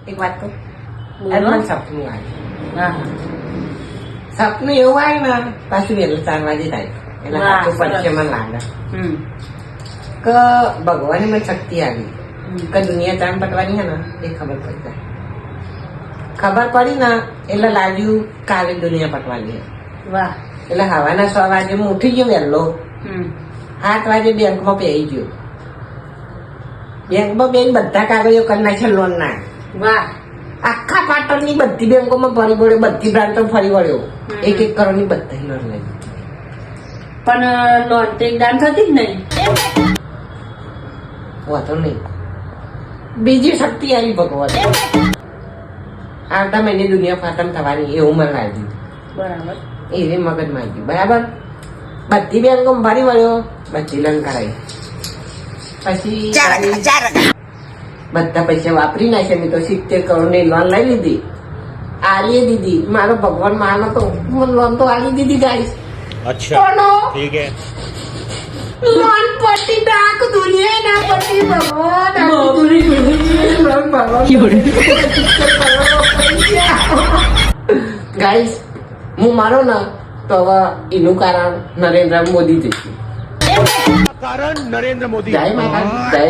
એક વાત કહું, બોલો. આજ મને સપનું આવ્યું. હા સપનું એવું આવ્યું ને પાછું વહેલું 4 વાગે થાય એટલે વાહ, સાચું સરસ. પડશે મને લાગે હમ કે ભગવાને મને શક્તિ આવી હમ. કે દુનિયા ચામ પટવાની છે ને એ ખબર પડી જાય. ખબર પડી ને એટલે લાગ્યું કાલે દુનિયા પટવાની છે. વાહ એટલે હવાના 6 વાગે હું ઉઠી ગયો વહેલો, હમ 8 વાગે બેંકમાં પેઈ ગયો. બેંકમાં બેન બધા કાગળિયો કરી નાખ્યા લોન ના. વાહ આખા પાટણની બધી બેંકોમાં ફરી વળ્યો, બધી બ્રાન્ચો ફરી વળ્યો. હમ. 1 કરોડની બધી લોન લઈ. પણ લોન તો એકદમ થતી જ નહીં. વાંધો નહીં, બીજી શક્તિ આવી ભગવાન. આવતા મહિને દુનિયા ખતમ થવાની એવું મને લાગ્યું. બરાબર એવી મગજમાં આવી ગયું. બરાબર, બધી બેંકોમાં ફરી વળ્યો, બધી લોન કરાવી. પછી બધા પૈસા વાપરી નાખ્યા. મેં તો 70 કરોડની લોન લઈ લીધી, આલી દીધી. મારો ભગવાન માનો તો મને લોન તો આલી દીધી ગાઈસ. अच्छा ठीक है લોન પટી નાખ દુનિયા ના પટી ભગવાન લોન ગાઈસ હું મારો ને તો હવે એનું કારણ નરેન્દ્ર મોદી થયું. कारण नरेंद्र मोदी જય માતા જય